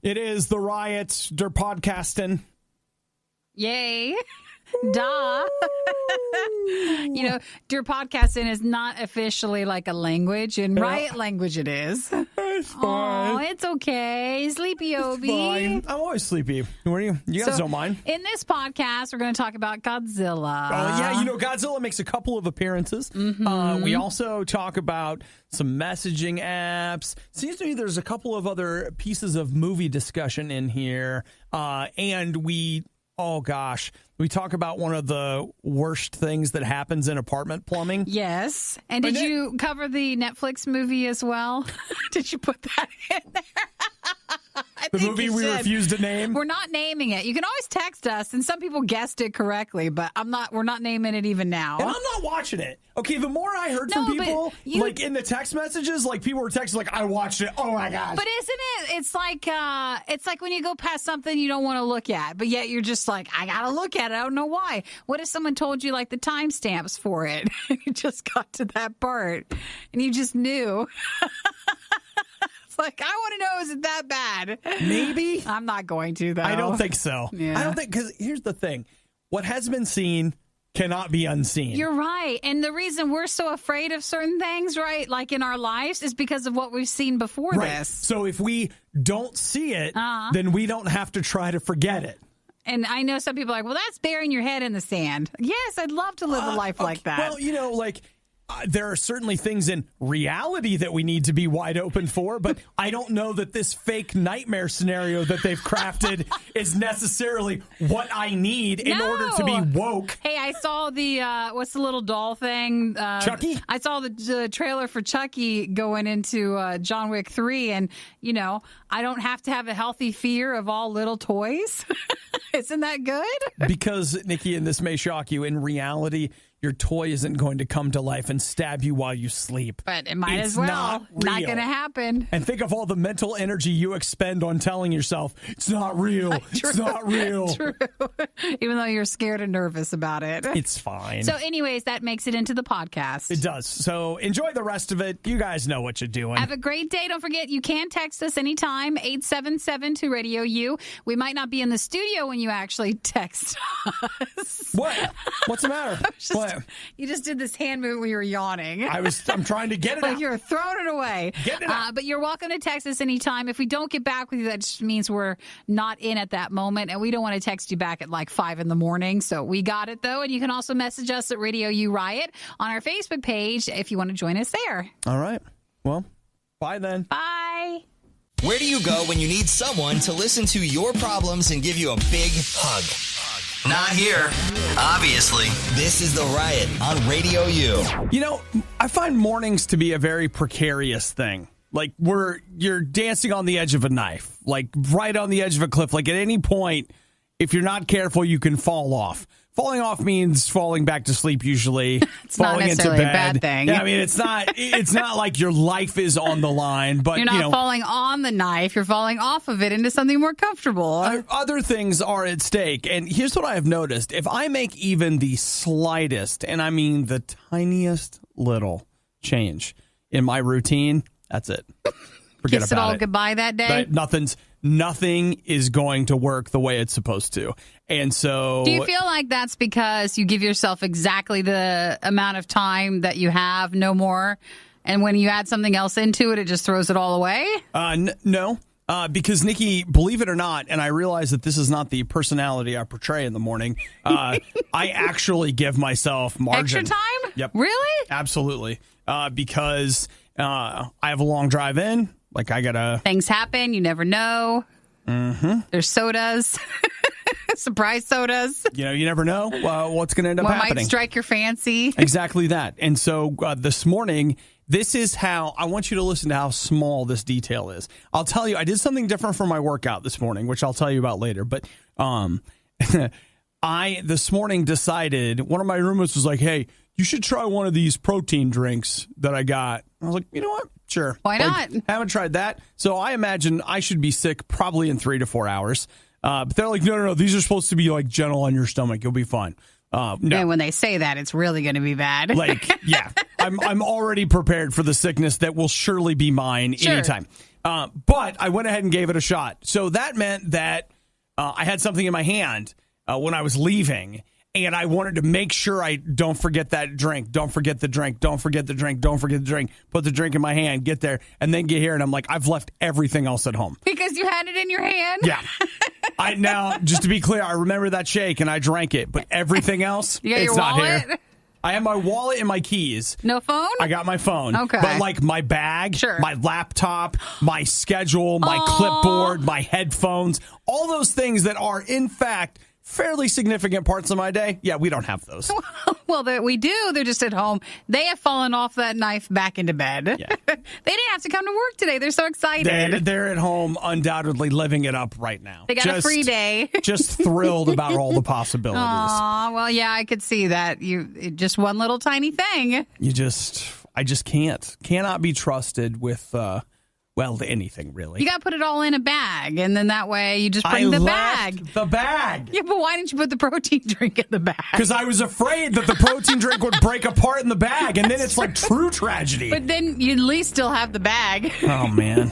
It is the RIOT. They're podcasting. Yay. Duh. Der podcasting is not officially like a language. In RIOT language it is. It's fine. Oh, it's okay. Sleepy Obi. Fine. I'm always sleepy. Who are you? You guys don't mind. In this podcast, we're going to talk about Godzilla. Godzilla makes a couple of appearances. Mm-hmm. We also talk about some messaging apps. Seems to me there's a couple of other pieces of movie discussion in here. And we talk about one of the worst things that happens in apartment plumbing. Yes. And did you cover the Netflix movie as well? Did you put that in there? The movie we refused to name? We're not naming it. You can always text us, and some people guessed it correctly, but we're not naming it even now. And I'm not watching it. Okay, the more I heard from people, like in the text messages, like people were texting like, I watched it. Oh my gosh. But isn't it? It's like when you go past something you don't want to look at, but yet you're just like, I got to look at it. I don't know why. What if someone told you like the timestamps for it? You just got to that part and you just knew. Like, I want to know, is it that bad? Maybe. I'm not going to, though. I don't think so. Yeah. I don't think, because here's the thing. What has been seen cannot be unseen. You're right. And the reason we're so afraid of certain things, right, like in our lives, is because of what we've seen before this. So if we don't see it, then we don't have to try to forget it. And I know some people are like, well, that's burying your head in the sand. Yes, I'd love to live a life like that. Well, there are certainly things in reality that we need to be wide open for, but I don't know that this fake nightmare scenario that they've crafted is necessarily what I need in order to be woke. Hey, I saw the, what's the little doll thing? Chucky? I saw the trailer for Chucky going into John Wick 3, and, I don't have to have a healthy fear of all little toys. Isn't that good? Because, Nikki, and this may shock you, in reality, your toy isn't going to come to life and stab you while you sleep. But it might as well. Not going to happen. And think of all the mental energy you expend on telling yourself, it's not real. True. It's not real. True. Even though you're scared and nervous about it. It's fine. So anyways, that makes it into the podcast. It does. So enjoy the rest of it. You guys know what you're doing. Have a great day. Don't forget, you can text us anytime, 877-2-RADIO-U. We might not be in the studio when you actually text us. What? What's the matter? What? You just did this hand movement when you were yawning. I'm trying to get it out. You're throwing it away. Get it out. But you're welcome to text us anytime. If we don't get back with you, that just means we're not in at that moment, and we don't want to text you back at like 5 in the morning. So we got it, though. And you can also message us at RadioU Riot on our Facebook page if you want to join us there. All right. Well, bye then. Bye. Where do you go when you need someone to listen to your problems and give you a big hug? Not here, obviously. This is The Riot on Radio U. I find mornings to be a very precarious thing. Like, you're dancing on the edge of a knife, like right on the edge of a cliff. Like, at any point, if you're not careful, you can fall off. Falling off means falling back to sleep, usually. It's falling not necessarily into bed. a bad thing. Yeah, I mean, it's not like your life is on the line, but you're not falling on the knife. You're falling off of it into something more comfortable. Other things are at stake. And here's what I have noticed. If I make even the slightest, and I mean the tiniest little change in my routine, that's it. Forget Kiss about it all it. goodbye that day? Nothing is going to work the way it's supposed to. And so... Do you feel like that's because you give yourself exactly the amount of time that you have, no more, and when you add something else into it, it just throws it all away? No. Because, Nikki, believe it or not, and I realize that this is not the personality I portray in the morning, I actually give myself margin. Extra time? Yep. Really? Absolutely. Because I have a long drive in. Like, I gotta... Things happen. You never know. Mm-hmm. There's sodas. Surprise sodas. You never know what's going to end up happening. What might strike your fancy. Exactly that. And so this morning, this is how... I want you to listen to how small this detail is. I'll tell you, I did something different for my workout this morning, which I'll tell you about later. But I, this morning, decided... One of my roommates was like, hey, you should try one of these protein drinks that I got. I was like, you know what? Sure. Why not? Haven't tried that. So I imagine I should be sick probably in 3 to 4 hours. But they're like, no. These are supposed to be like gentle on your stomach. You'll be fine. No. And when they say that, it's really going to be bad. Like, yeah. I'm already prepared for the sickness that will surely be mine anytime. But I went ahead and gave it a shot. So that meant that I had something in my hand when I was leaving, and I wanted to make sure I don't forget that drink. Don't forget the drink. Don't forget the drink. Don't forget the drink. Put the drink in my hand, get there, and then get here, and I'm like, I've left everything else at home. Because you had it in your hand? Yeah. Now, just to be clear, I remember that shake, and I drank it, but everything else, you got it's your not wallet? here. I have my wallet and my keys. No phone? I got my phone. Okay. But like my bag, Sure. my laptop, my schedule, my clipboard, my headphones, all those things that are, in fact, fairly significant parts of my day. Yeah, we don't have those. Well, we do. They're just at home. They have fallen off that knife back into bed. Yeah. They didn't have to come to work today. They're so excited. They're at home undoubtedly living it up right now. They got a free day. Just thrilled about all the possibilities. Aw, well, yeah, I could see that. Just one little tiny thing. I just cannot be trusted with, anything really. You got to put it all in a bag, and then that way you just bring the bag. The bag. Yeah, but why didn't you put the protein drink in the bag? Because I was afraid that the protein drink would break apart in the bag, and then it's like true tragedy. But then you at least still have the bag. Oh, man.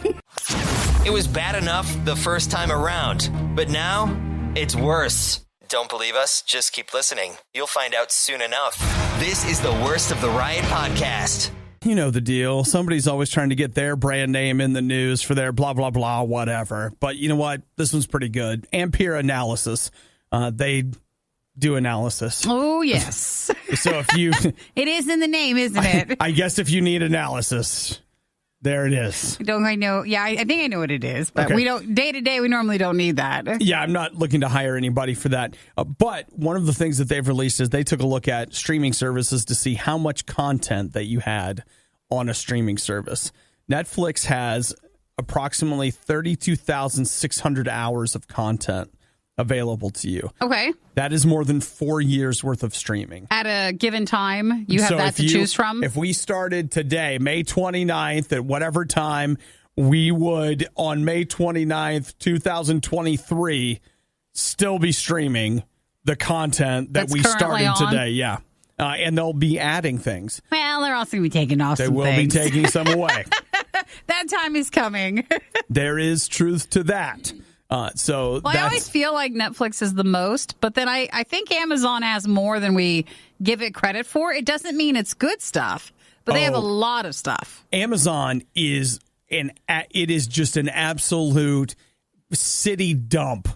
It was bad enough the first time around, but now it's worse. Don't believe us? Just keep listening. You'll find out soon enough. This is the Worst of the Riot podcast. You know the deal. Somebody's always trying to get their brand name in the news for their blah, blah, blah, whatever. But you know what? This one's pretty good. Ampere Analysis. They do analysis. Oh, yes. So if you... It is in the name, isn't it? I guess if you need analysis, there it is. Don't I know? Yeah, I think I know what it is. But Okay. we don't, day to day, we normally don't need that. Yeah, I'm not looking to hire anybody for that. But one of the things that they've released is they took a look at streaming services to see how much content that you had on a streaming service. Netflix has approximately 32,600 hours of content available to you. Okay. That is more than 4 years worth of streaming. At a given time, you have So that if to choose from? If we started today, May 29th, at whatever time, we would, on May 29th, 2023, still be streaming the content that That's we currently started on? today. Yeah. And they'll be adding things. Well, they're also going to be taking off They some will things. be taking some away. That time is coming. There is truth to that. So Well, I always feel like Netflix is the most, but then I think Amazon has more than we give it credit for. It doesn't mean it's good stuff, but they have a lot of stuff. Amazon is just an absolute city dump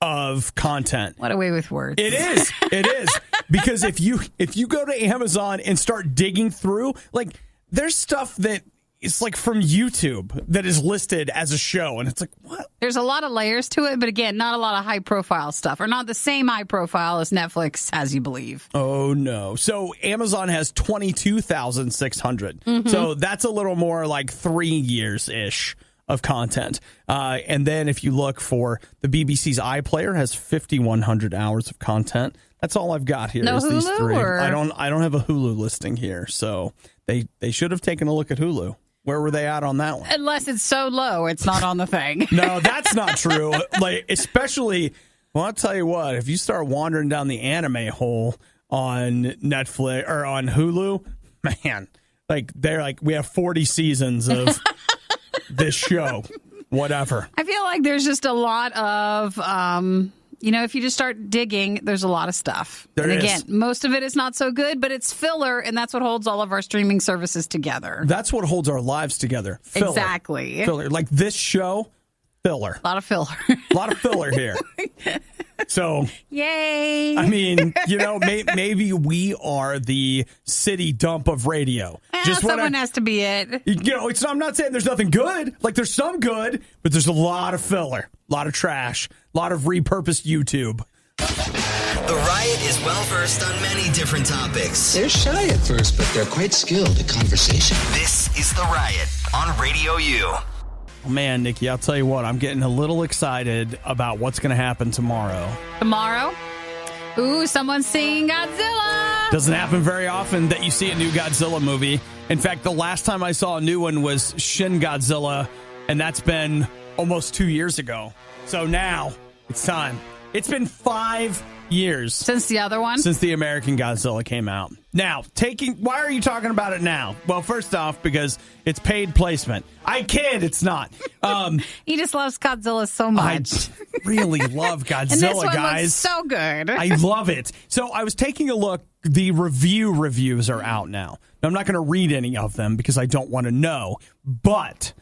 of content. What a way with words. It is. Because if you go to Amazon and start digging through, like, there's stuff that it's like from YouTube that is listed as a show, and it's like, what? There's a lot of layers to it, but again, not a lot of high profile stuff, or not the same high profile as Netflix has, you believe. Oh, no. So Amazon has 22,600. So that's a little more like 3 years-ish of content. And then if you look for the BBC's iPlayer has 5,100 hours of content. That's all I've got here. No is these Hulu, three. or? I don't have a Hulu listing here. So they should have taken a look at Hulu. Where were they at on that one? Unless it's so low, it's not on the thing. No, that's not true. Like, especially, well, I'll tell you what, if you start wandering down the anime hole on Netflix or on Hulu, man, like, they're like, we have 40 seasons of this show, whatever. I feel like there's just a lot of, if you just start digging, there's a lot of stuff. There and again, is. most of it is not so good, but it's filler, and that's what holds all of our streaming services together. That's what holds our lives together. Filler. Exactly. Filler. Like this show, filler. A lot of filler. A lot of filler here. So, Yay. I mean, maybe we are the city dump of radio. Someone has to be it. I'm not saying there's nothing good. Like, there's some good, but there's a lot of filler, a lot of trash, a lot of repurposed YouTube. The Riot is well-versed on many different topics. They're shy at first, but they're quite skilled at conversation. This is The Riot on RadioU. Oh, man, Nikki, I'll tell you what, I'm getting a little excited about what's going to happen tomorrow. Tomorrow? Ooh, someone's singing Godzilla. Doesn't happen very often that you see a new Godzilla movie. In fact, the last time I saw a new one was Shin Godzilla, and that's been almost 2 years ago. So now it's time. It's been 5 years. Since the other one? Since the American Godzilla came out. Now, why are you talking about it now? Well, first off, because it's paid placement. I kid, it's not. He just loves Godzilla so much. I really love Godzilla, and this one guys. looks so good. I love it. So I was taking a look. The reviews are out now. I'm not going to read any of them because I don't want to know. But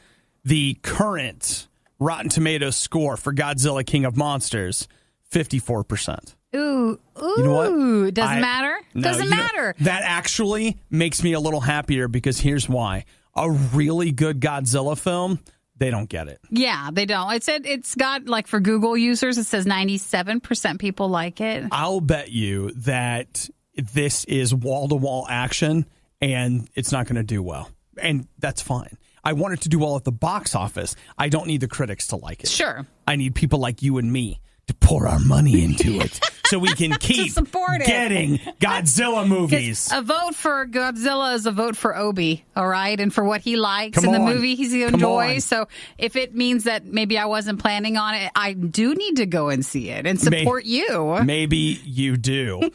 the current Rotten Tomatoes score for Godzilla King of Monsters, 54%. Ooh. You know what? Doesn't matter? No, Doesn't matter. That actually makes me a little happier because here's why. A really good Godzilla film, they don't get it. Yeah, they don't. It's got, like, for Google users, it says 97% people like it. I'll bet you that this is wall-to-wall action, and it's not going to do well. And that's fine. I want it to do well at the box office. I don't need the critics to like it. Sure. I need people like you and me to pour our money into it so we can keep getting Godzilla movies. A vote for Godzilla is a vote for Obi, all right? And for what he likes in the movie he enjoys. So if it means that maybe I wasn't planning on it, I do need to go and see it and support you. Maybe you do.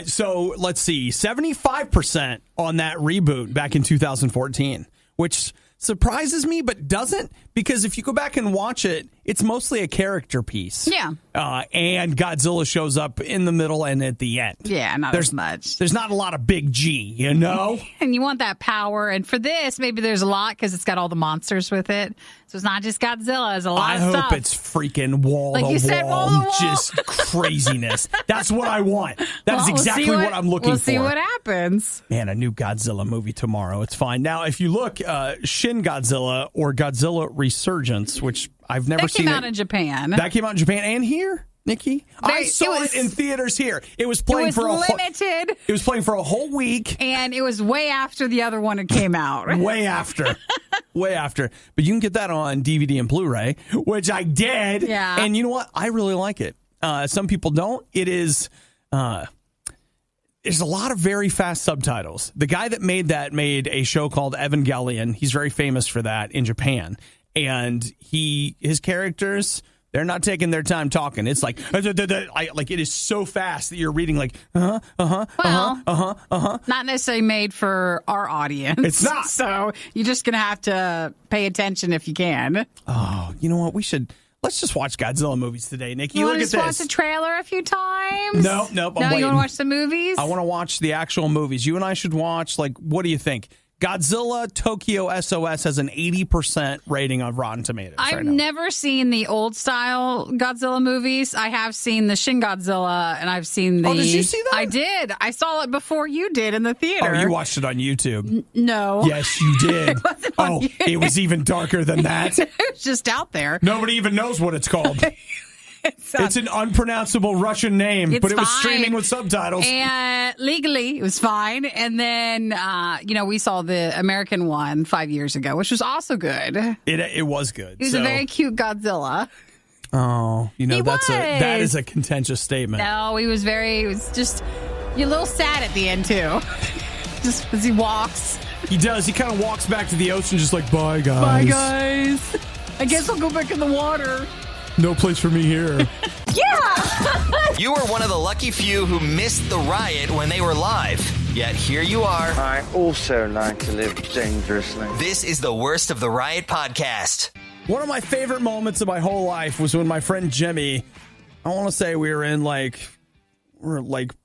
So let's see, 75% on that reboot back in 2014, which surprises me, but doesn't, because if you go back and watch it, it's mostly a character piece. Yeah. And Godzilla shows up in the middle and at the end. Yeah, not as much. There's not a lot of big G, you know? And you want that power. And for this, maybe there's a lot because it's got all the monsters with it. So it's not just Godzilla. It's a lot of stuff. I hope it's freaking wall-to-wall, just craziness. That's what I want. That is exactly what I'm looking for. We'll see what happens. Man, a new Godzilla movie tomorrow. It's fine. Now, if you look, Shin Godzilla or Godzilla Resurgence, which I've never seen. That came out in Japan. That came out in Japan and here, Nikki. I saw it in theaters here. It was playing for limited. It was playing for a whole week, and it was way after the other one had came out. Way after. But you can get that on DVD and Blu-ray, which I did. Yeah. And you know what? I really like it. Some people don't. It is. There's a lot of very fast subtitles. The guy that made that made a show called Evangelion. He's very famous for that in Japan. And his characters, they're not taking their time talking. It's like it is so fast that you're reading like Not necessarily made for our audience. It's not. So you're just gonna have to pay attention if you can. Oh, you know what? Let's just watch Godzilla movies today, Nikki. You Look want at to this. watch the trailer a few times? No, I'm waiting. You want to watch the movies? I want to watch the actual movies. You and I should watch, what do you think? Godzilla Tokyo SOS has an 80% rating on Rotten Tomatoes. I've never seen the old style Godzilla movies. I have seen the Shin Godzilla, and I've seen the... Oh, did you see that? I did. I saw it before you did in the theater. Oh, you watched it on YouTube? No. Yes, you did. It wasn't on YouTube. It was even darker than that. It was just out there. Nobody even knows what it's called. It's an unpronounceable Russian name, but it was streaming with subtitles. And legally, it was fine. And then, we saw the American one 5 years ago, which was also good. It was good. He was a very cute Godzilla. Oh, that is a contentious statement. No, he was just you're a little sad at the end, too. Just as he walks. He does. He kind of walks back to the ocean just like, bye, guys. Bye, guys. I guess I'll go back in the water. No place for me here. Yeah! You were one of the lucky few who missed the riot when they were live. Yet here you are. I also like to live dangerously. This is the Worst of the Riot podcast. One of my favorite moments of my whole life was when my friend Jimmy, I want to say we were in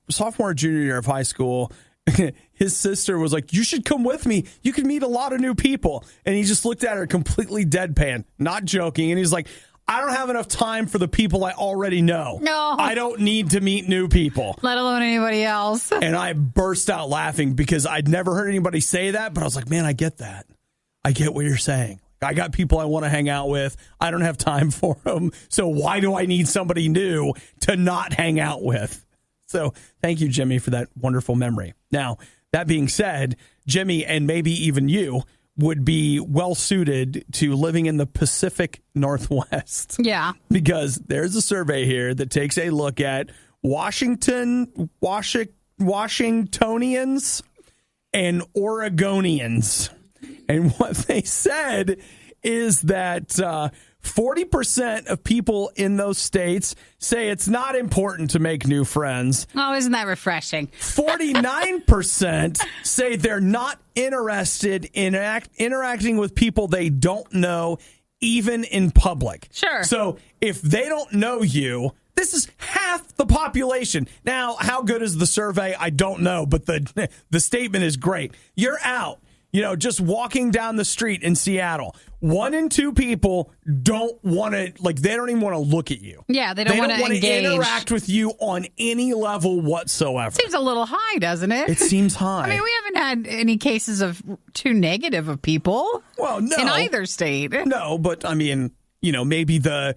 sophomore or junior year of high school. His sister was like, you should come with me. You can meet a lot of new people. And he just looked at her completely deadpan, not joking. And he's like, I don't have enough time for the people I already know. No. I don't need to meet new people. Let alone anybody else. And I burst out laughing because I'd never heard anybody say that. But I was like, man, I get that. I get what you're saying. I got people I want to hang out with. I don't have time for them. So why do I need somebody new to not hang out with? So thank you, Jimmy, for that wonderful memory. Now, that being said, Jimmy and maybe even you would be well suited to living in the Pacific Northwest. Yeah. Because there's a survey here that takes a look at Washingtonians and Oregonians. And what they said is that 40% of people in those states say it's not important to make new friends. Oh, isn't that refreshing? 49% say they're not interested in interacting with people they don't know, even in public. Sure. So if they don't know you, this is half the population. Now, how good is the survey? I don't know, but the statement is great. You're out, just walking down the street in Seattle. 1 in 2 people don't want to, they don't even want to look at you. Yeah, they don't want to engage. Interact with you on any level whatsoever. Seems a little high, doesn't it? It seems high. I mean, we haven't had any cases of too negative of people. Well, no. In either state. No, but I mean, maybe the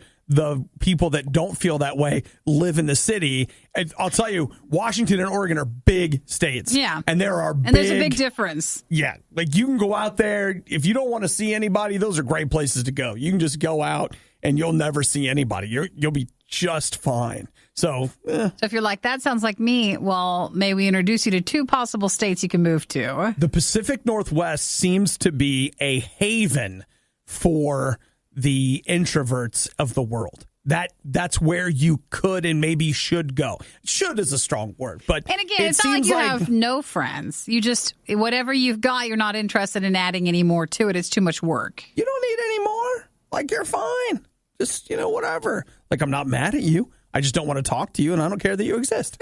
people that don't feel that way live in the city. And I'll tell you, Washington and Oregon are big states. Yeah. And there's a big difference. Yeah. You can go out there. If you don't want to see anybody, those are great places to go. You can just go out and you'll never see anybody. You'll be just fine. So if you're like, that sounds like me, well, may we introduce you to 2 possible states you can move to. The Pacific Northwest seems to be a haven for the introverts of the world. That's where you could and maybe should go. Should is a strong word, but and again, it's not like you have no friends. You just whatever you've got, you're not interested in adding any more to it. It's too much work. You don't need any more. You're fine. Just whatever. I'm not mad at you. I just don't want to talk to you, and I don't care that you exist.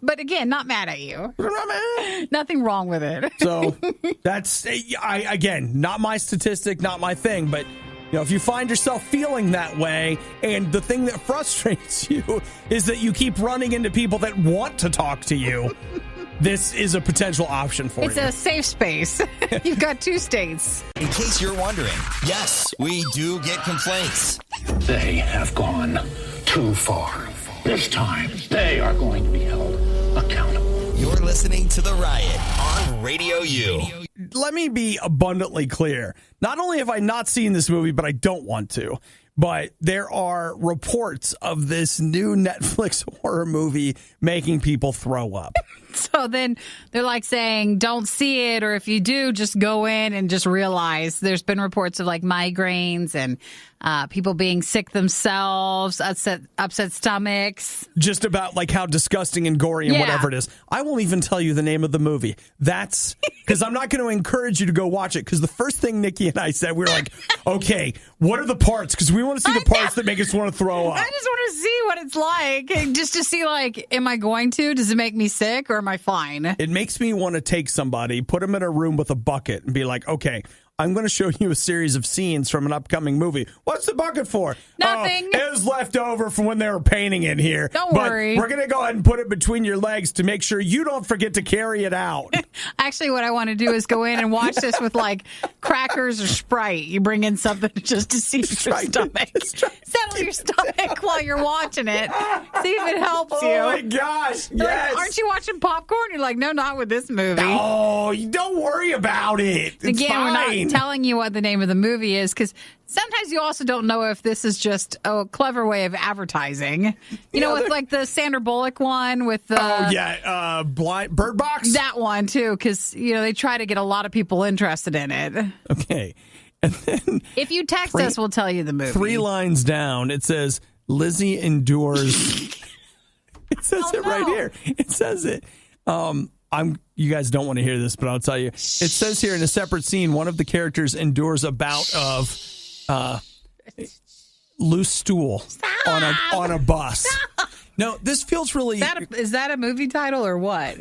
But again, not mad at you. I'm not mad. Nothing wrong with it. So that's again not my statistic, not my thing, but. If you find yourself feeling that way, and the thing that frustrates you is that you keep running into people that want to talk to you, this is a potential option for you. It's a safe space. You've got 2 states. In case you're wondering, yes, we do get complaints. They have gone too far. This time, they are going to be held accountable. You're listening to The Riot on Radio U. Let me be abundantly clear. Not only have I not seen this movie, but I don't want to, but there are reports of this new Netflix horror movie making people throw up. So then they're saying, don't see it, or if you do, just go in and just realize there's been reports of migraines and people being sick themselves, upset stomachs. Just about how disgusting and gory and whatever it is. I won't even tell you the name of the movie. That's because I'm not going to encourage you to go watch it, because the first thing Nikki and I said, we were like, okay, what are the parts? Because we want to see the parts that make us want to throw up. I just want to see what it's like, just to see, am I going to? Does it make me sick, or am I fine? It makes me want to take somebody, put them in a room with a bucket, and be like, okay, I'm going to show you a series of scenes from an upcoming movie. What's the bucket for? Nothing. It was left over from when they were painting in here. Don't worry. We're going to go ahead and put it between your legs to make sure you don't forget to carry it out. Actually, what I want to do is go in and watch this with crackers or Sprite. You bring in something just to see your stomach. Settle your stomach while you're watching it. See if it helps you. Oh my gosh, yes. Aren't you watching popcorn? You're like, no, not with this movie. Oh, don't worry about it. It's Again, fine. We're not telling you what the name of the movie is, because sometimes you also don't know if this is just a clever way of advertising. With the Sandra Bullock one with the Bird Box. That one too, because they try to get a lot of people interested in it. Okay, and then if you text us, we'll tell you the movie. 3 lines down, it says Lizzie endures. It says right here. It says it. You guys don't want to hear this, but I'll tell you. It says here in a separate scene, one of the characters endures a bout of loose stool on a bus. Stop. No, this feels really. Is that a movie title or what?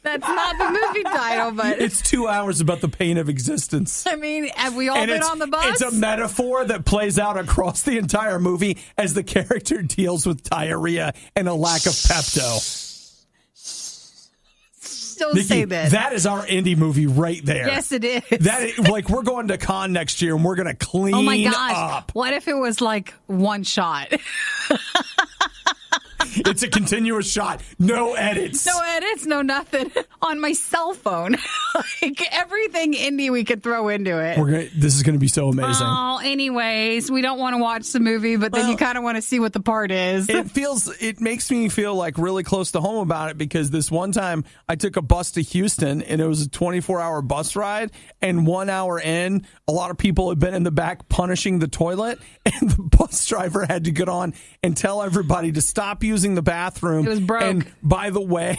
That's not the movie title, but it's 2 hours about the pain of existence. I mean, have we all been on the bus? It's a metaphor that plays out across the entire movie as the character deals with diarrhea and a lack of Pepto. Don't Nikki, say this. That is our indie movie right there. Yes, it is. We're going to Cannes next year and we're going to clean up. What if it was one shot? It's a continuous shot. No edits. No edits, no nothing. On my cell phone. Like everything indie we could throw into it. This is going to be so amazing. Oh, anyways, we don't want to watch the movie, but then you kind of want to see what the part is. It makes me feel like really close to home about it, because this one time I took a bus to Houston and it was a 24-hour bus ride, and 1 hour in, a lot of people had been in the back punishing the toilet, and the bus driver had to get on and tell everybody to stop using the bathroom. It was broke. And by the way,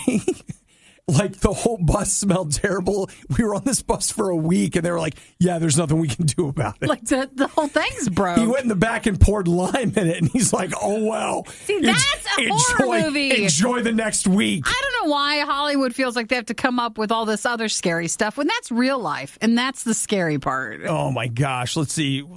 like the whole bus smelled terrible. We were on this bus for a week, and they were like, yeah, there's nothing we can do about it. Like the whole thing's broke. He went in the back and poured lime in it, and he's like, oh, well. See, that's a horror movie. Enjoy the next week. I don't know why Hollywood feels like they have to come up with all this other scary stuff when that's real life, and that's the scary part. Oh, my gosh. Let's see.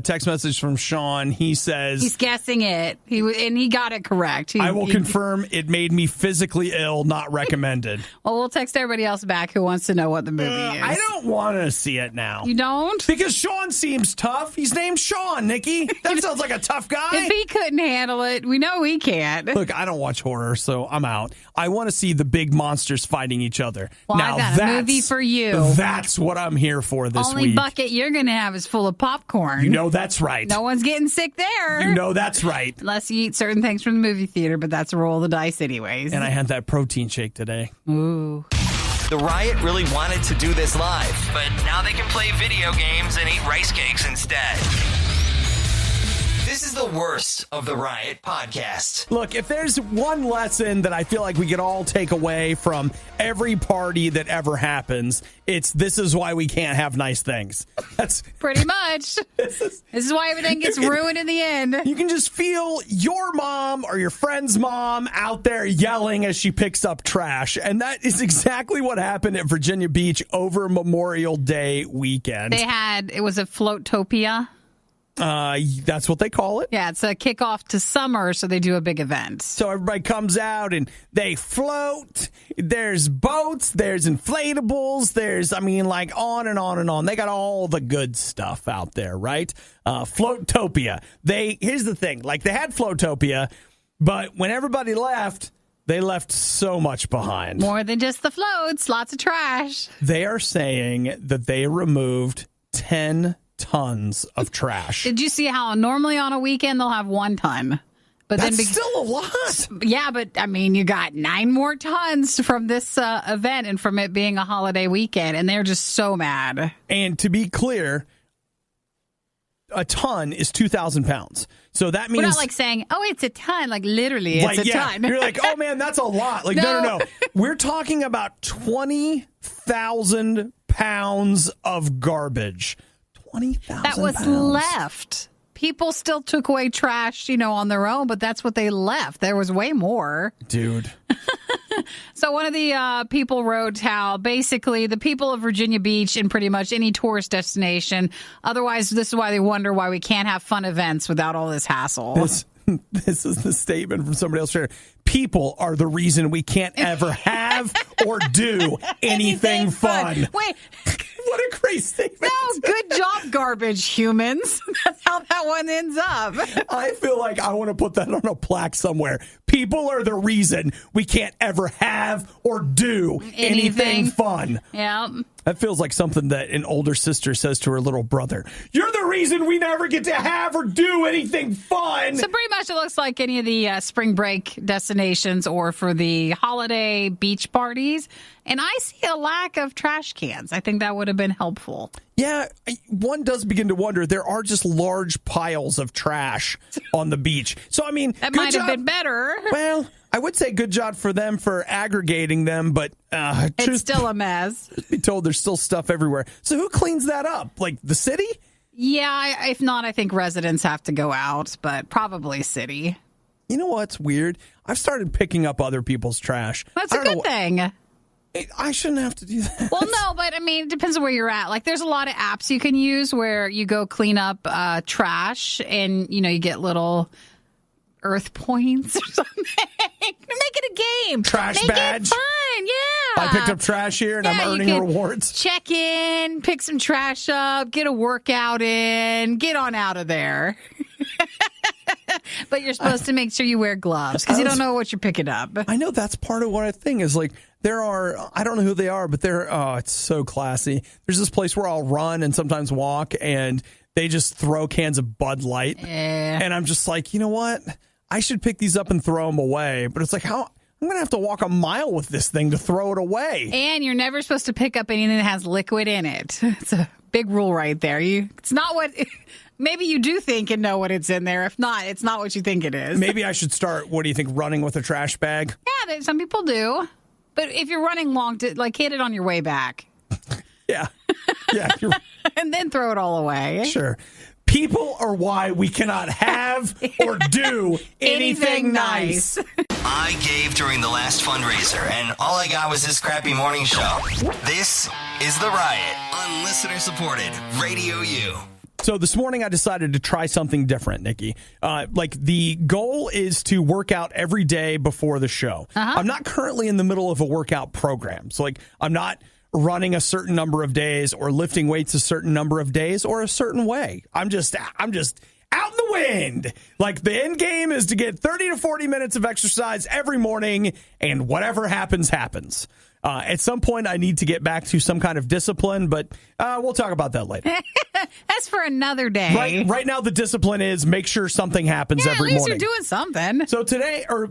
Text message from Sean. He says... He's guessing it, and he got it correct. I will confirm it made me physically ill, not recommended. Well, we'll text everybody else back who wants to know what the movie is. I don't want to see it now. You don't? Because Sean seems tough. He's named Sean, Nikki. That sounds like a tough guy. If he couldn't handle it, we know he can't. Look, I don't watch horror, so I'm out. I want to see the big monsters fighting each other. Well, now, I got a movie for you. That's what I'm here for this Only week. bucket you're going to have is full of popcorn. You know that's right. No one's getting sick there. You know that's right. Unless you eat certain things from the movie theater, but that's a roll of the dice anyways. And I had that protein shake today. Ooh. The Riot really wanted to do this live, but now they can play video games and eat rice cakes instead. This is the worst of the Riot podcast. Look, if there's one lesson that I feel like we could all take away from every party that ever happens, this is why we can't have nice things. That's pretty much. This is why everything gets ruined in the end. You can just feel your mom or your friend's mom out there yelling as she picks up trash. And that is exactly what happened at Virginia Beach over Memorial Day weekend. It was a Floatopia. That's what they call it. Yeah, it's a kickoff to summer, so they do a big event. So everybody comes out and they float. There's boats, there's inflatables, there's, like on and on and on. They got all the good stuff out there, right? Floatopia. Here's the thing, they had Floatopia, but when everybody left, they left so much behind. More than just the floats, lots of trash. They are saying that they removed 10 tons of trash. Did you see how normally on a weekend they'll have 1 ton? But that's still a lot. Yeah, but you got 9 more tons from this event and from it being a holiday weekend, and they're just so mad. And to be clear, a ton is 2,000 pounds. So that means... We're not saying, oh, it's a ton. Literally, it's a ton. You're like, oh, man, that's a lot. No. We're talking about 20,000 pounds of garbage. 20,000 That was pounds. left. People still took away trash, on their own, but that's what they left. There was way more. Dude. So one of the people wrote how basically the people of Virginia Beach and pretty much any tourist destination, otherwise this is why they wonder why we can't have fun events without all this hassle. This is the statement from somebody else here. People are the reason we can't ever have or do anything fun. Wait. What a great statement. No, good job, garbage humans. That's how that one ends up. I feel like I want to put that on a plaque somewhere. People are the reason we can't ever have or do anything fun. Yeah. That feels like something that an older sister says to her little brother. You're the reason we never get to have or do anything fun. So pretty much it looks like any of the spring break destinations or for the holiday beach parties. And I see a lack of trash cans. I think that would have been helpful. Yeah, one does begin to wonder. There are just large piles of trash on the beach. So, that might have been better. Well, I would say good job for them for aggregating them, but it's still a mess. Be told there's still stuff everywhere. So who cleans that up? The city? Yeah, if not, I think residents have to go out, but probably city. You know what's weird? I've started picking up other people's trash. That's a good thing. I shouldn't have to do that. Well, no, but it depends on where you're at. There's a lot of apps you can use where you go clean up trash and, you get little Earth points or something. Make it a game. Trash Make badge. It fun, yeah. I picked up trash here and I'm earning rewards. Check in, pick some trash up, get a workout in, get on out of there. But you're supposed to make sure you wear gloves because you don't know what you're picking up. I know that's part of what I think is like there are, I don't know who they are, but it's so classy. There's this place where I'll run and sometimes walk and they just throw cans of Bud Light. And I'm just like, you know what? I should pick these up and throw them away. But it's like, how? I'm going to have to walk a mile with this thing to throw it away. And you're never supposed to pick up anything that has liquid in it. It's a big rule right there. It's not what... Maybe you do think and know what it's in there. If not, it's not what you think it is. Maybe I should start, what do you think, running with a trash bag? Yeah, some people do. But if you're running long, hit it on your way back. Yeah. Yeah. And then throw it all away. Sure. People are why we cannot have or do anything nice. I gave during the last fundraiser, and all I got was this crappy morning show. This is The Riot on listener-supported Radio U. So this morning I decided to try something different, Nikki. The goal is to work out every day before the show. I'm not currently in the middle of a workout program. So I'm not running a certain number of days or lifting weights a certain number of days or a certain way. I'm just out in the wind. The end game is to get 30 to 40 minutes of exercise every morning, and whatever happens, happens. At some point, I need to get back to some kind of discipline, but we'll talk about that later. That's for another day. Right now, the discipline is make sure something happens every morning. At least you're doing something. So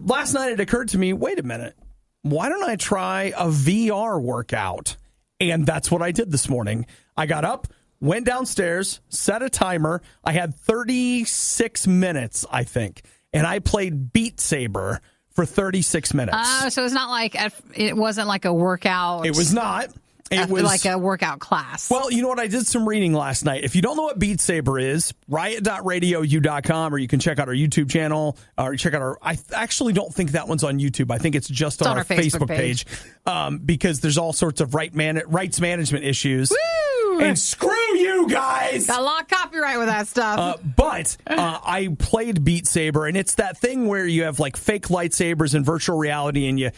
last night, it occurred to me, wait a minute, why don't I try a VR workout? And that's what I did this morning. I got up, went downstairs, set a timer. I had 36 minutes, I think, and I played Beat Saber for 36 minutes. So it's not it wasn't like a workout. It was not. It was like a workout class. Well, you know what? I did some reading last night. If you don't know what Beat Saber is, riot.radiou.com, or you can check out our YouTube channel, or check out I actually don't think that one's on YouTube. I think it's just on our Facebook page. Because there's all sorts of rights management issues. Woo! And screw you guys! Got a lot of copyright with that stuff. But I played Beat Saber, and it's that thing where you have fake lightsabers in virtual reality, and you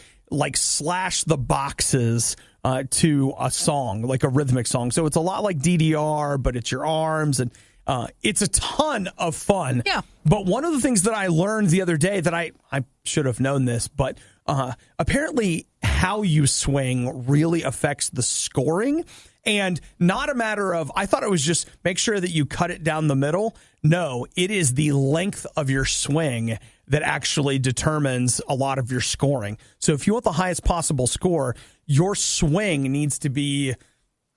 slash the boxes to a song, like a rhythmic song. So it's a lot like DDR, but it's your arms, and it's a ton of fun. Yeah. But one of the things that I learned the other day that I should have known this, but apparently how you swing really affects the scoring. And not a matter of, I thought it was just make sure that you cut it down the middle. No, it is the length of your swing that actually determines a lot of your scoring. So if you want the highest possible score, your swing needs to be,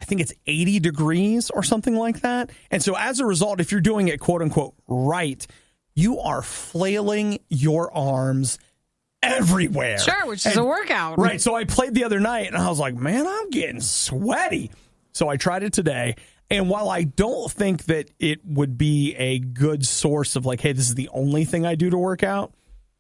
I think it's 80 degrees or something like that. And so as a result, if you're doing it, quote unquote, right, you are flailing your arms everywhere. Sure, which is a workout. Right. So I played the other night and I was like, man, I'm getting sweaty. So I tried it today. And while I don't think that it would be a good source of hey, this is the only thing I do to work out,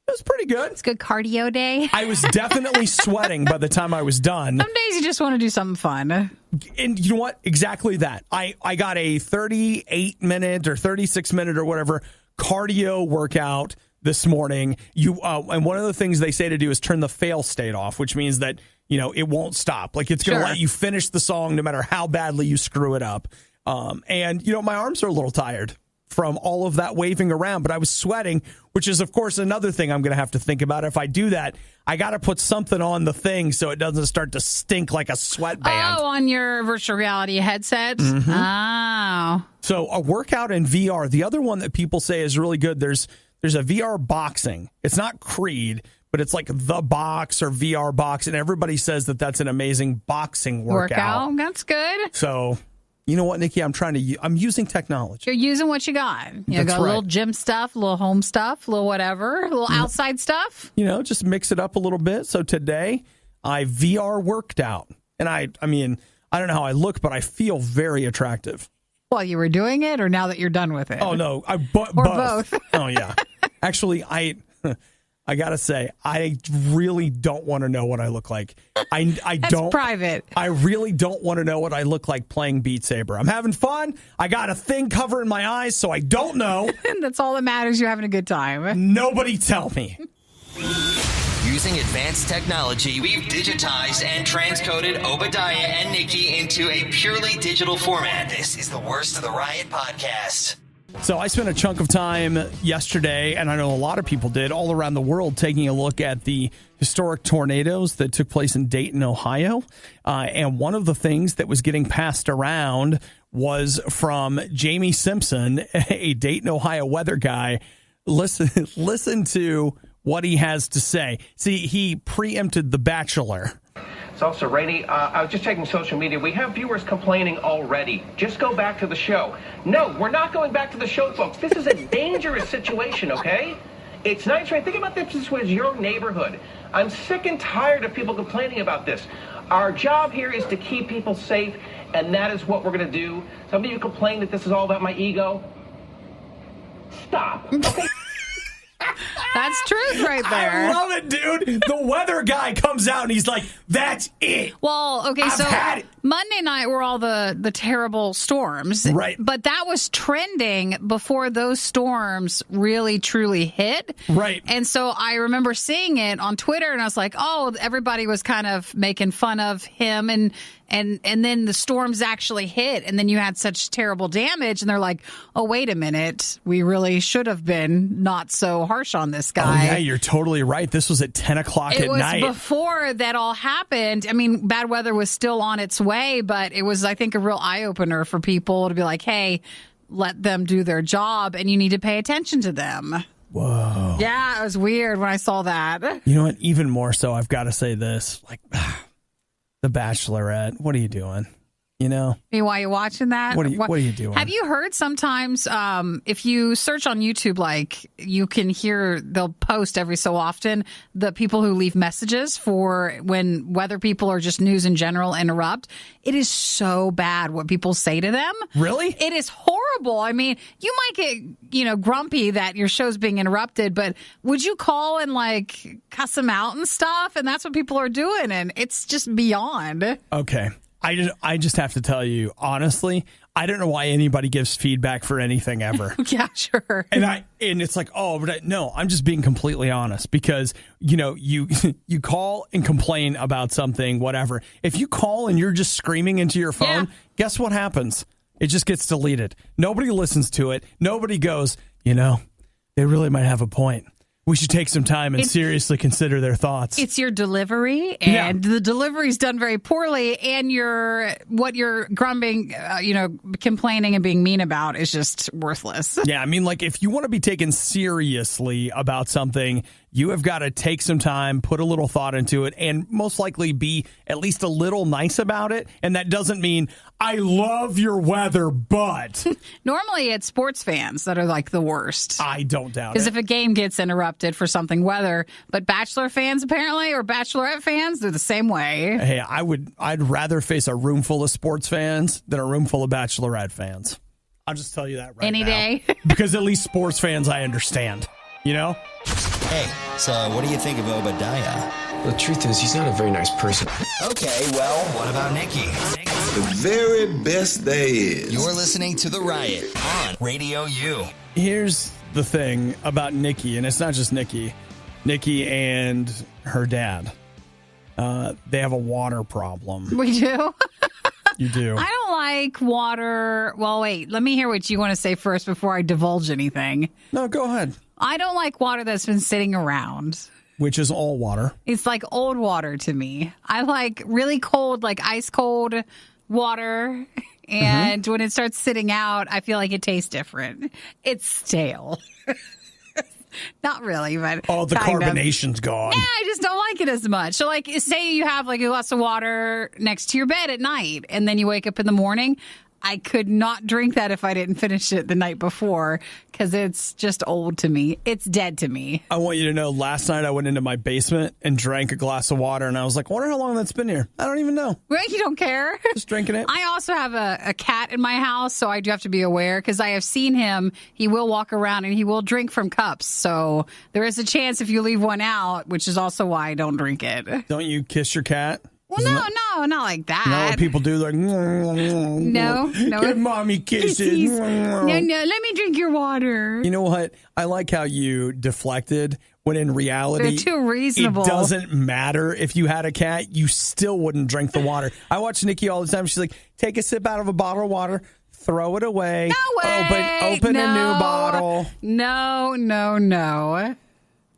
it was pretty good. It's a good cardio day. I was definitely sweating by the time I was done. Some days you just want to do something fun. And you know what? Exactly that. I got a 38-minute or 36-minute or whatever cardio workout this morning. And one of the things they say to do is turn the fail state off, which means that it won't stop. It's going to let you finish the song no matter how badly you screw it up. And my arms are a little tired from all of that waving around, but I was sweating, which is, of course, another thing I'm going to have to think about. If I do that, I got to put something on the thing so it doesn't start to stink like a sweatband. Oh, on your virtual reality headset? Mm-hmm. Oh. So a workout in VR, the other one that people say is really good, there's a VR boxing. It's not Creed, but it's like The Box or VR Box, and everybody says that that's an amazing boxing workout. That's good. So, you know what, Nikki? I'm using technology. You're using what you got. You got a little gym stuff, a little home stuff, a little whatever, a little outside stuff. Just mix it up a little bit. So today, I VR worked out, and I mean, I don't know how I look, but I feel very attractive. While you were doing it, or now that you're done with it? Oh no, both. Oh yeah. Actually, I gotta say, I really don't want to know what I look like. That's private. I really don't want to know what I look like playing Beat Saber. I'm having fun. I got a thing covering my eyes, so I don't know. That's all that matters. You're having a good time. Nobody tell me. Using advanced technology, we've digitized and transcoded Obadiah and Nikki into a purely digital format. This is the Worst of the Riot podcast. So I spent a chunk of time yesterday, and I know a lot of people did, all around the world, taking a look at the historic tornadoes that took place in Dayton, Ohio. And one of the things that was getting passed around was from Jamie Simpson, a Dayton, Ohio weather guy. Listen to what he has to say. See, he preempted The Bachelor. It's also rainy. I was just checking social media. We have viewers complaining already. Just go back to the show. No, we're not going back to the show, folks. This is a dangerous situation, okay? It's nice, right? Think about this was your neighborhood. I'm sick and tired of people complaining about this. Our job here is to keep people safe, and that is what we're going to do. Some of you complain that this is all about my ego. Stop, okay? That's truth right there. I love it, dude. The weather guy comes out and he's like, that's it. Well, okay, so Monday night were all the terrible storms. Right. But that was trending before those storms really, truly hit. Right. And so I remember seeing it on Twitter, and I was like, oh, everybody was kind of making fun of him, and then the storms actually hit, and then you had such terrible damage, and they're like, oh, wait a minute, we really should have been not so harsh on this guy. Oh, yeah, you're totally right. This was at 10 o'clock at night. It was before that all happened. I mean, bad weather was still on its way, but it was, I think, a real eye-opener for people to be like, hey, let them do their job, and you need to pay attention to them. Whoa. Yeah, it was weird when I saw that. You know what? Even more so, I've got to say this. Like, The Bachelorette, what are you doing? You know? I mean, why are you watching that? What are you doing? Have you heard sometimes if you search on YouTube, like you can hear they'll post every so often the people who leave messages for when weather people or just news in general interrupt. It is so bad what people say to them. Really? It is horrible. I mean, you might get, grumpy that your show's being interrupted, but would you call and like cuss them out and stuff? And that's what people are doing. And it's just beyond. Okay. I just have to tell you, honestly, I don't know why anybody gives feedback for anything ever. Yeah, sure. And it's like, no, I'm just being completely honest because, you call and complain about something, whatever. If you call and you're just screaming into your phone, guess what happens? It just gets deleted. Nobody listens to it. Nobody goes, they really might have a point. We should take some time and seriously consider their thoughts. It's your delivery, and the delivery's done very poorly, and what you're grumbling, complaining and being mean about is just worthless. Yeah, I mean, like, if you want to be taken seriously about something, you have got to take some time, put a little thought into it, and most likely be at least a little nice about it. And that doesn't mean, I love your weather, but... Normally, it's sports fans that are, like, the worst. I don't doubt it. Because if a game gets interrupted for something weather, but Bachelor fans, apparently, or Bachelorette fans, they're the same way. Hey, I'd rather face a room full of sports fans than a room full of Bachelorette fans. I'll just tell you that right now. Any day. Because at least sports fans, I understand. Hey, so what do you think of Obadiah? The truth is, he's not a very nice person. Okay, well, what about Nikki? The very best there is. You're listening to The Riot on RadioU. Here's the thing about Nikki, and it's not just Nikki. Nikki and her dad. They have a water problem. We do? You do. I don't like water. Well, wait, let me hear what you want to say first before I divulge anything. No, go ahead. I don't like water that's been sitting around. Which is all water. It's like old water to me. I like really cold, like ice cold water. And when it starts sitting out, I feel like it tastes different. It's stale. Not really, but oh, the carbonation's gone. Yeah, I just don't like it as much. So, like, say you have like a glass of water next to your bed at night, and then you wake up in the morning. I could not drink that if I didn't finish it the night before because it's just old to me. It's dead to me. I want you to know, last night I went into my basement and drank a glass of water, and I was like, I wonder how long that's been here. I don't even know. Right? You don't care? Just drinking it. I also have a cat in my house, so I do have to be aware because I have seen him. He will walk around and he will drink from cups. So there is a chance if you leave one out, which is also why I don't drink it. Don't you kiss your cat? Well, no, not like that. You know what people do? Like, no. Give mommy kisses. No, let me drink your water. You know what? I like how you deflected when in reality, they're too reasonable. It doesn't matter if you had a cat, you still wouldn't drink the water. I watch Nikki all the time. She's like, take a sip out of a bottle of water, throw it away. No way. Open a new bottle. No.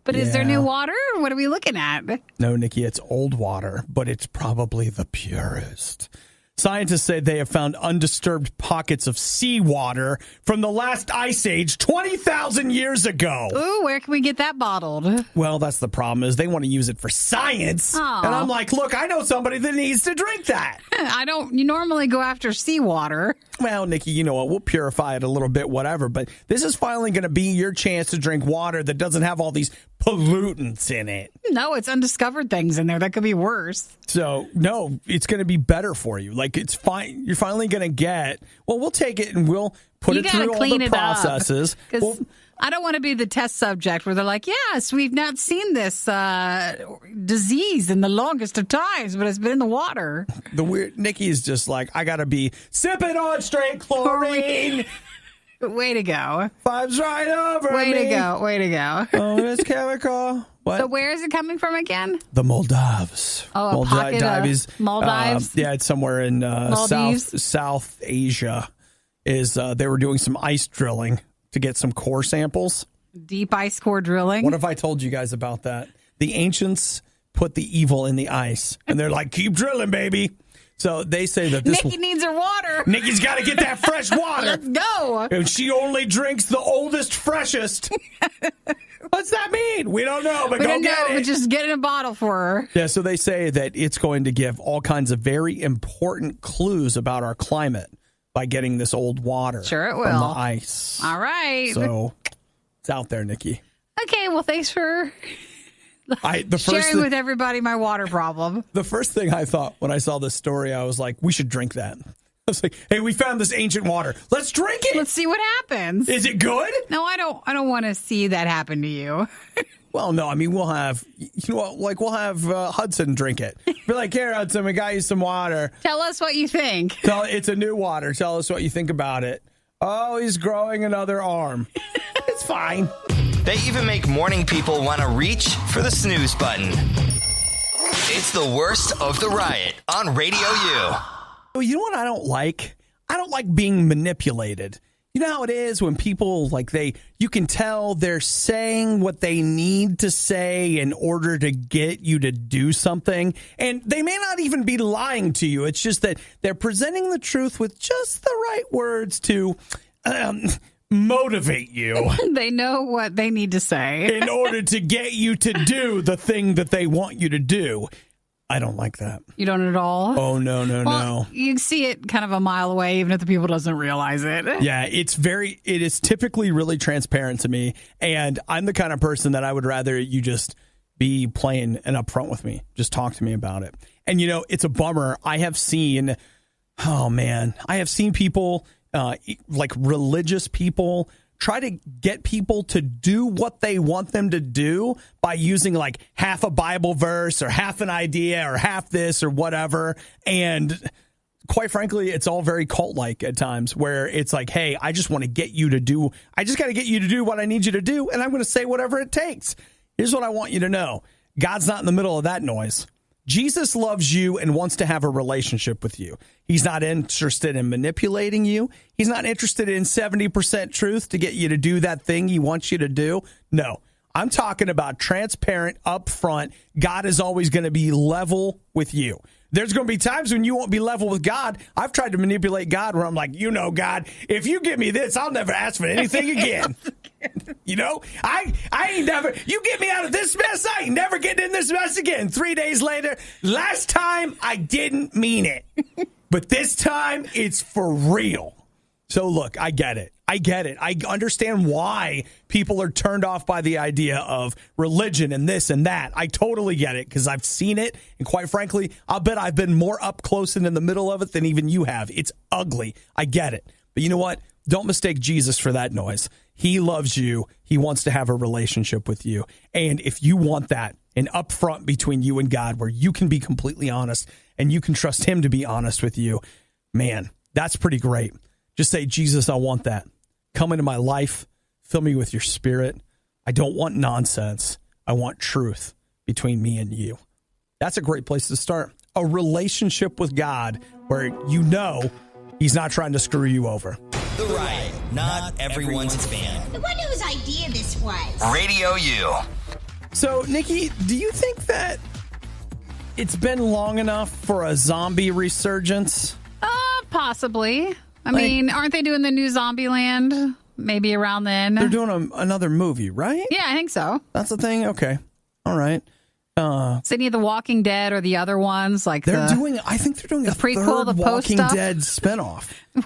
But is there new water? What are we looking at? No, Nikki, it's old water, but it's probably the purest. Scientists say they have found undisturbed pockets of seawater from the last ice age 20,000 years ago. Ooh, where can we get that bottled? Well, that's the problem is they want to use it for science. Aww. And I'm like, look, I know somebody that needs to drink that. You normally go after seawater. Well, Nikki, you know what? We'll purify it a little bit, whatever. But this is finally going to be your chance to drink water that doesn't have all these pollutants in it. No, it's undiscovered things in there. That could be worse. So, no, it's going to be better for you. Like, it's fine. You're finally going to get, well, we'll take it and we'll put it through all the processes. Because I don't want to be the test subject where they're like, yes, we've not seen this disease in the longest of times, but it's been in the water. Nikki is just like, I got to be sipping on straight chlorine. Way to go. Five's right over Way me. to go. Oh, it's chemical. What? So where is it coming from again? The Maldives. Oh, a pocket of Maldives? Yeah, it's somewhere in South Asia. They were doing some ice drilling to get some core samples. Deep ice core drilling? What if I told you guys about that? The ancients put the evil in the ice, and they're like, keep drilling, baby. So they say that Nikki needs her water. Nikki's got to get that fresh water. Let's go. And she only drinks the oldest, freshest. What's that mean? We don't know, but go get it. But just get in a bottle for her. Yeah, so they say that it's going to give all kinds of very important clues about our climate by getting this old water. Sure it will. From the ice. All right. So it's out there, Nikki. Okay, well, thanks for sharing with everybody my water problem. The first thing I thought when I saw this story, I was like, we should drink that. I was like, hey, we found this ancient water. Let's drink it. Let's see what happens. Is it good? No, I don't want to see that happen to you. Well, no, I mean, we'll have Hudson drink it. Be like, here, Hudson, we got you some water. Tell us what you think. It's a new water. Tell us what you think about it. Oh, he's growing another arm. It's fine. They even make morning people want to reach for the snooze button. It's the worst of the riot on RadioU. You know what I don't like? I don't like being manipulated. You know how it is when people, you can tell they're saying what they need to say in order to get you to do something. And they may not even be lying to you. It's just that they're presenting the truth with just the right words to motivate you. They know what they need to say. In order to get you to do the thing that they want you to do. I don't like that. You don't at all? Oh, no. You can see it kind of a mile away, even if the people doesn't realize it. Yeah, it is typically really transparent to me. And I'm the kind of person that I would rather you just be plain and upfront with me. Just talk to me about it. And, it's a bummer. I have seen people, like religious people, try to get people to do what they want them to do by using like half a Bible verse or half an idea or half this or whatever. And quite frankly, it's all very cult-like at times where it's like, hey, I just got to get you to do what I need you to do. And I'm going to say whatever it takes. Here's what I want you to know. God's not in the middle of that noise. Jesus loves you and wants to have a relationship with you. He's not interested in manipulating you. He's not interested in 70% truth to get you to do that thing he wants you to do. No, I'm talking about transparent, upfront. God is always going to be level with you. There's going to be times when you won't be level with God. I've tried to manipulate God where I'm like, God, if you give me this, I'll never ask for anything again. I ain't never, you get me out of this mess, I ain't never getting in this mess again. 3 days later, last time I didn't mean it. But this time it's for real. So look, I get it. I understand why people are turned off by the idea of religion and this and that. I totally get it because I've seen it. And quite frankly, I'll bet I've been more up close and in the middle of it than even you have. It's ugly. I get it. But you know what? Don't mistake Jesus for that noise. He loves you. He wants to have a relationship with you. And if you want that, an upfront between you and God where you can be completely honest and you can trust him to be honest with you, man, that's pretty great. Just say, Jesus, I want that. Come into my life. Fill me with your spirit. I don't want nonsense. I want truth between me and you. That's a great place to start. A relationship with God where He's not trying to screw you over. The Riot, not everyone's fan. I wonder whose idea this was. Radio U. So, Nikki, do you think that it's been long enough for a zombie resurgence? Possibly. I mean, aren't they doing the new Zombieland? Maybe around then. They're doing another movie, right? Yeah, I think so. That's the thing? Okay. All right. Is any of the Walking Dead or the other ones like I think they're doing a prequel, third the Walking post Dead spinoff. I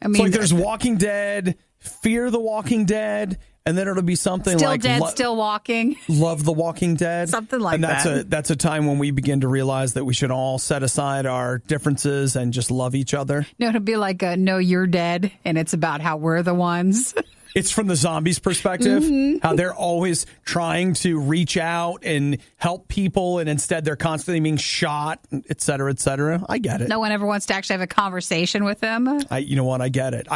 mean, it's like there's Walking Dead, Fear the Walking Dead, and then it'll be something Still like Dead, Still Walking. Love the Walking Dead. Something like that. that. That's a time when we begin to realize that we should all set aside our differences and just love each other. No, it'll be like No, You're Dead, and it's about how we're the ones. It's from the zombies' perspective, how they're always trying to reach out and help people, and instead they're constantly being shot, et cetera, et cetera. I get it. No one ever wants to actually have a conversation with them. You know what? I get it.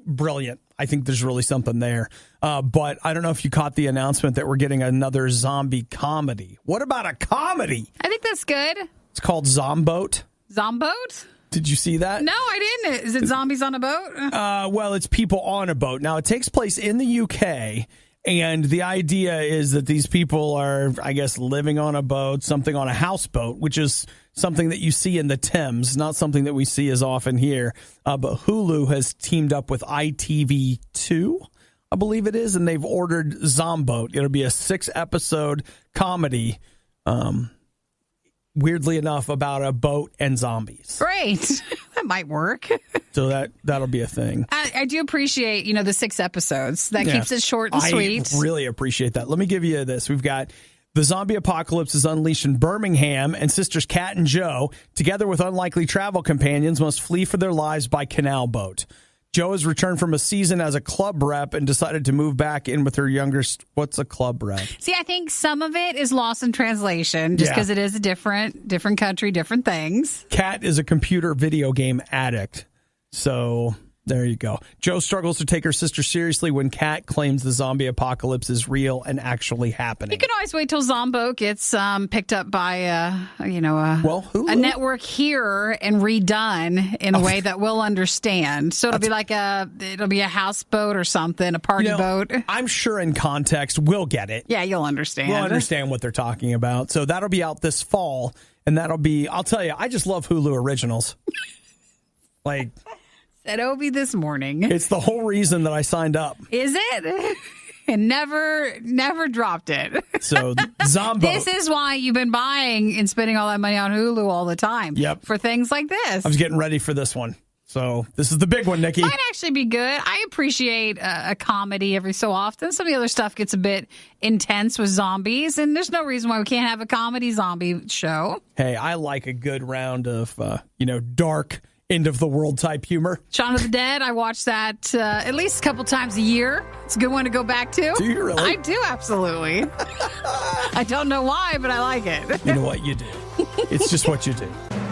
Brilliant. I think there's really something there. But I don't know if you caught the announcement that we're getting another zombie comedy. What about a comedy? I think that's good. It's called Zomboat. Zomboat? Did you see that? No, I didn't. Is it zombies on a boat? Well, it's people on a boat. Now, it takes place in the UK, and the idea is that these people are, I guess, living on a boat, something on a houseboat, which is something that you see in the Thames, not something that we see as often here. But Hulu has teamed up with ITV2, I believe it is, and they've ordered Zomboat. It'll be a 6-episode comedy, weirdly enough, about a boat and zombies. Great. That might work. So that'll be a thing. I do appreciate, the 6 episodes. That keeps it short and sweet. I really appreciate that. Let me give you this. We've got the zombie apocalypse is unleashed in Birmingham, and sisters Kat and Joe, together with unlikely travel companions, must flee for their lives by canal boat. Joe has returned from a season as a club rep and decided to move back in with her youngest. What's a club rep? See, I think some of it is lost in translation just because it is a different country, different things. Kat is a computer video game addict. So there you go. Joe struggles to take her sister seriously when Kat claims the zombie apocalypse is real and actually happening. You can always wait till Zombo gets picked up by Hulu? a network here and redone in a way that we'll understand. So it'll be like a houseboat or something, a party boat. I'm sure in context we'll get it. Yeah, you'll understand. We'll understand what they're talking about. So that'll be out this fall, and that'll be. I'll tell you, I just love Hulu originals. Like. Said Obi this morning. It's the whole reason that I signed up. Is it? And never dropped it. So, Zombo. This is why you've been buying and spending all that money on Hulu all the time. Yep. For things like this. I was getting ready for this one. So, this is the big one, Nikki. Might actually be good. I appreciate a comedy every so often. Some of the other stuff gets a bit intense with zombies, and there's no reason why we can't have a comedy zombie show. Hey, I like a good round of, dark, end of the world type humor. Shaun of the Dead, I watch that at least a couple times a year. It's a good one to go back to. Do you really? I do, absolutely. I don't know why, but I like it. You know what? You do. It's just what you do.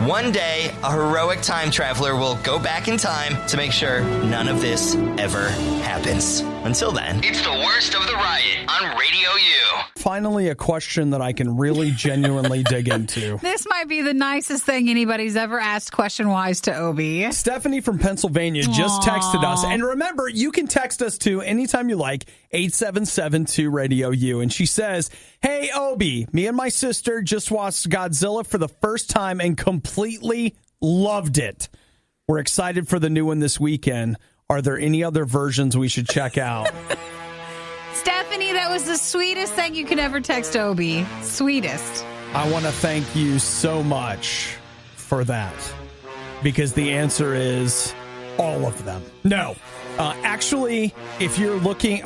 One day, a heroic time traveler will go back in time to make sure none of this ever happens. Until then, it's the worst of the riot on Radio U. Finally, a question that I can really genuinely dig into. This might be the nicest thing anybody's ever asked question-wise to Obi. Stephanie from Pennsylvania just texted us. And remember, you can text us too anytime you like, 877-2-RADIO-U. And she says, hey, Obi, me and my sister just watched Godzilla for the first time and completely loved it. We're excited for the new one this weekend. Are there any other versions we should check out? Stephanie, that was the sweetest thing you could ever text Obi. Sweetest. I want to thank you so much for that, because the answer is all of them. No. Actually, if you're looking...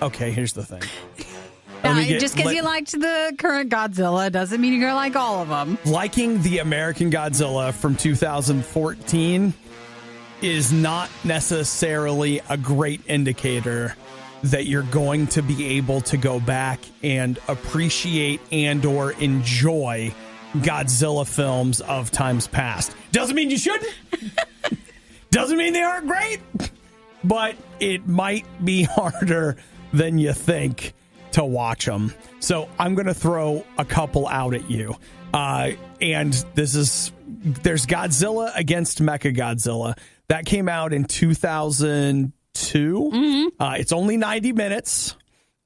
Okay, here's the thing. Just because you liked the current Godzilla doesn't mean you're going to like all of them. Liking the American Godzilla from 2014 is not necessarily a great indicator that you're going to be able to go back and appreciate and or enjoy Godzilla films of times past. Doesn't mean you shouldn't. Doesn't mean they aren't great. But it might be harder than you think to watch them. So I'm going to throw a couple out at you. And there's Godzilla against Mechagodzilla. That came out in 2002. It's only 90 minutes,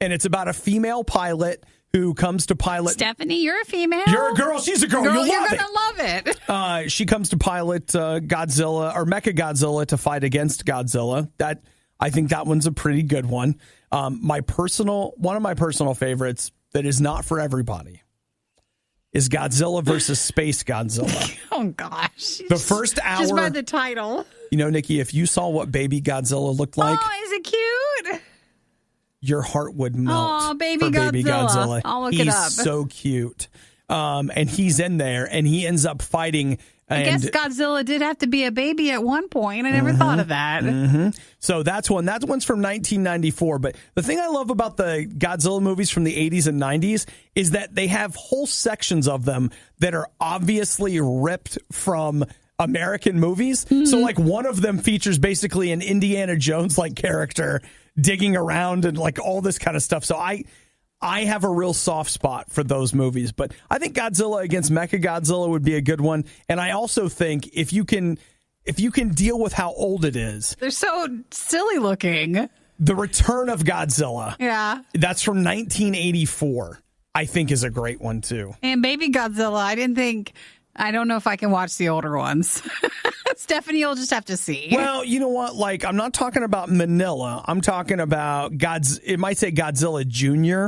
and it's about a female pilot who comes to pilot. Stephanie, you're a female. You're a girl. She's a girl. You're going to love it. She comes to pilot Godzilla or Mechagodzilla to fight against Godzilla. I think that one's a pretty good one. One of my personal favorites that is not for everybody is Godzilla versus SpaceGodzilla. Oh gosh! The first hour, just by the title. Nikki, if you saw what baby Godzilla looked like, oh, is it cute? Your heart would melt. Oh, baby for Godzilla. Baby Godzilla. I'll look He's it up. So cute. And he's in there, and he ends up fighting. I guess Godzilla did have to be a baby at one point. I never thought of that. So that's one. That one's from 1994. But the thing I love about the Godzilla movies from the 80s and 90s is that they have whole sections of them that are obviously ripped from American movies. So like one of them features basically an Indiana Jones like character digging around and like all this kind of stuff. So I have a real soft spot for those movies, but I think Godzilla against Mechagodzilla would be a good one. And I also think if you can deal with how old it is. They're so silly looking. The Return of Godzilla. Yeah. That's from 1984. I think is a great one too. And Baby Godzilla, I don't know if I can watch the older ones. Stephanie will just have to see. Well, you know what? Like, I'm not talking about Manila. I'm talking about it might say Godzilla Jr.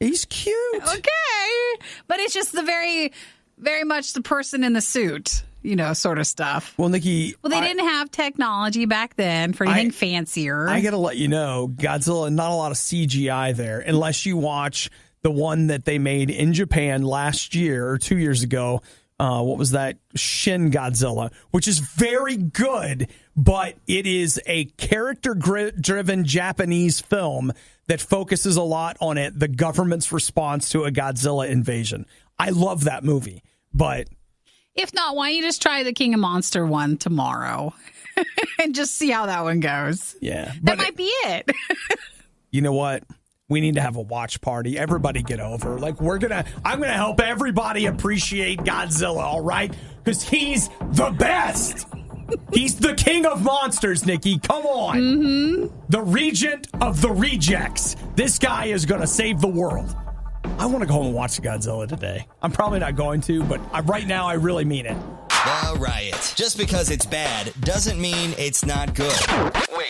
He's cute. Okay. But it's just the very, very much the person in the suit, sort of stuff. Well, Nikki. Well, they didn't have technology back then for anything fancier. I got to let you know, Godzilla, not a lot of CGI there, unless you watch the one that they made in Japan last year or 2 years ago. What was that? Shin Godzilla, which is very good, but it is a character-driven Japanese film that focuses a lot on the government's response to a Godzilla invasion. I love that movie, but... If not, why don't you just try the King of Monster one tomorrow and just see how that one goes? Yeah. That might be it. You know what? We need to have a watch party. Everybody get over. Like, I'm going to help everybody appreciate Godzilla, all right? Because he's the best. He's the king of monsters, Nikki. Come on. The regent of the rejects. This guy is going to save the world. I want to go home and watch Godzilla today. I'm probably not going to, but right now I really mean it. The Riot. Just because it's bad doesn't mean it's not good. Wait.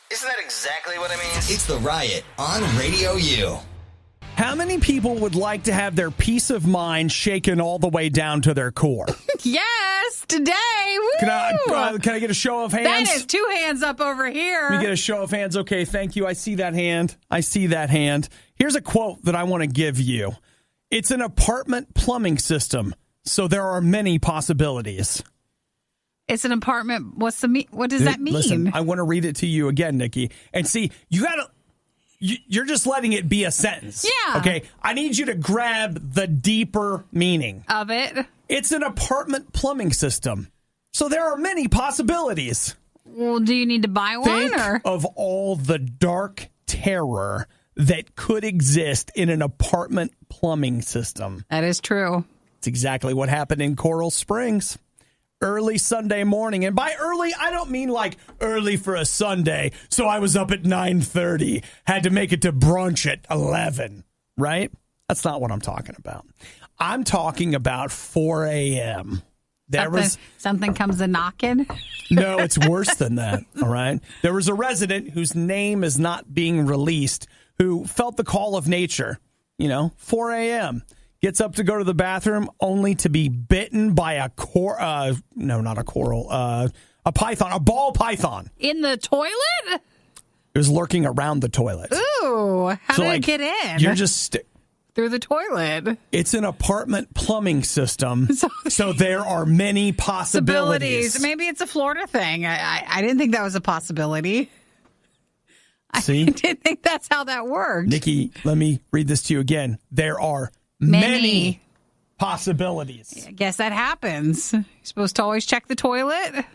Isn't that exactly what it means? It's The Riot on RadioU. How many people would like to have their peace of mind shaken all the way down to their core? Yes, today. Woo! Can I get a show of hands? That is 2 hands up over here. We get a show of hands. Okay, thank you. I see that hand. Here's a quote that I want to give you. It's an apartment plumbing system, so there are many possibilities. It's an apartment. What does that mean? Listen, I want to read it to you again, Nikki. And see, you're just letting it be a sentence. Yeah. Okay. I need you to grab the deeper meaning of it. It's an apartment plumbing system, so there are many possibilities. Well, do you need to buy one? Think of all the dark terror that could exist in an apartment plumbing system. That is true. It's exactly what happened in Coral Springs. Early Sunday morning. And by early, I don't mean like early for a Sunday. So I was up at 9:30, had to make it to brunch at 11, right? That's not what I'm talking about. I'm talking about 4 a.m. Something comes a knocking? No, it's worse than that, all right? There was a resident whose name is not being released who felt the call of nature, 4 a.m., gets up to go to the bathroom only to be bitten by a python, a ball python. In the toilet? It was lurking around the toilet. Ooh, how did it get in? You're just... through the toilet. It's an apartment plumbing system, so there are many possibilities. Maybe it's a Florida thing. I didn't think that was a possibility. See? I didn't think that's how that worked. Nikki, let me read this to you again. There are many possibilities. I guess that happens. You're supposed to always check the toilet.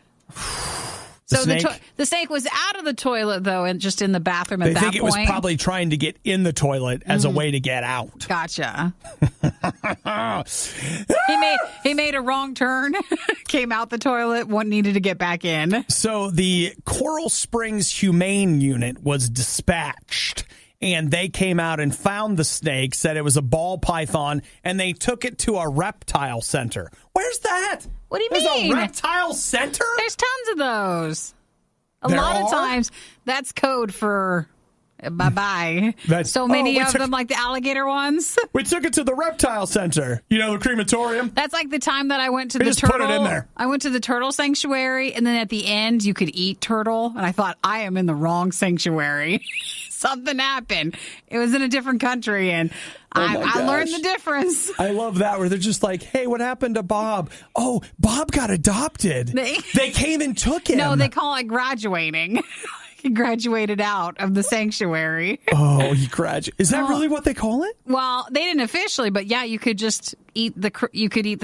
So the snake was out of the toilet, though, and just in the bathroom at that point? They think it was probably trying to get in the toilet as a way to get out. Gotcha. He made a wrong turn, came out the toilet, needed to get back in. So the Coral Springs Humane Unit was dispatched, and they came out and found the snake, said it was a ball python, and they took it to a reptile center. Where's that? What do you There's mean? A reptile center? There's tons of those. A There lot are? of times, that's code for bye-bye. So many of them, like the alligator ones. We took it to the reptile center. You know, the crematorium? That's like the time that I went to We the just turtle. put it in there. I went to the turtle sanctuary, and then at the end, you could eat turtle. And I thought, I am in the wrong sanctuary. Something happened. It was in a different country, and I learned the difference. I love that, where they're just like, hey, what happened to Bob? Oh, Bob got adopted. They came and took him. No, they call it graduating. He graduated out of the sanctuary. Oh, he graduated. Is that really what they call it? Well, they didn't officially, but yeah, you could just eat the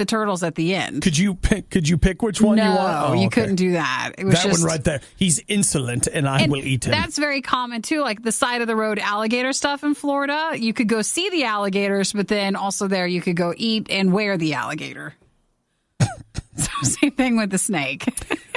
turtles at the end. Could you pick which one you want? No, you couldn't do that. It was that one right there. He's insolent, and I will eat him. That's very common too. Like the side of the road alligator stuff in Florida, you could go see the alligators, but then also there you could go eat and wear the alligator. So same thing with the snake.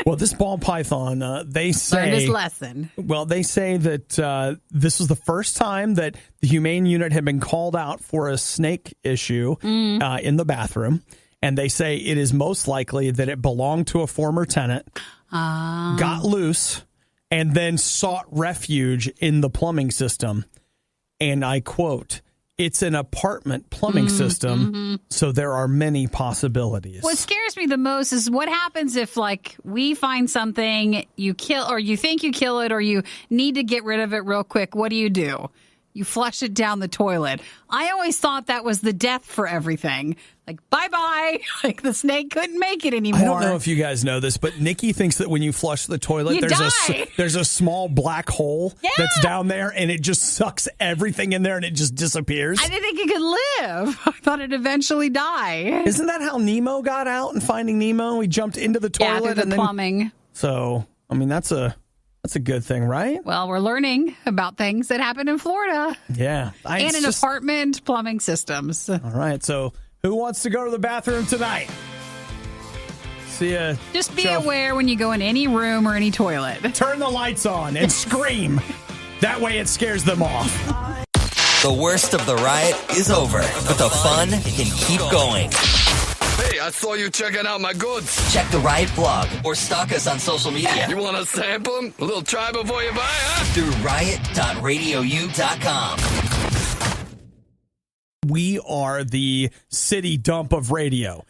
Well, this ball python, they say... Learned his lesson. Well, they say that this was the first time that the Humane Unit had been called out for a snake issue in the bathroom. And they say it is most likely that it belonged to a former tenant, got loose, and then sought refuge in the plumbing system. And I quote... It's an apartment plumbing system, so there are many possibilities. What scares me the most is what happens if, like, we find something, you kill, or you think you kill it, or you need to get rid of it real quick. What do? You flush it down the toilet. I always thought that was the death for everything. Like, bye-bye. Like, the snake couldn't make it anymore. I don't know if you guys know this, but Nikki thinks that when you flush the toilet, there's a small black hole that's down there, and it just sucks everything in there, and it just disappears. I didn't think it could live. I thought it'd eventually die. Isn't that how Nemo got out in Finding Nemo? He jumped into the toilet. Yeah, through the plumbing. So, I mean, that's a good thing, right? Well, we're learning about things that happen in Florida. Yeah. And in apartment plumbing systems. All right, so... Who wants to go to the bathroom tonight? See ya. Just be aware when you go in any room or any toilet. Turn the lights on and scream. That way it scares them off. The worst of the riot is over, but the fun can keep going. Hey, I saw you checking out my goods. Check the Riot blog or stalk us on social media. You want to sample them? A little try before you buy, huh? Through riot.radiou.com. We are the city dump of radio.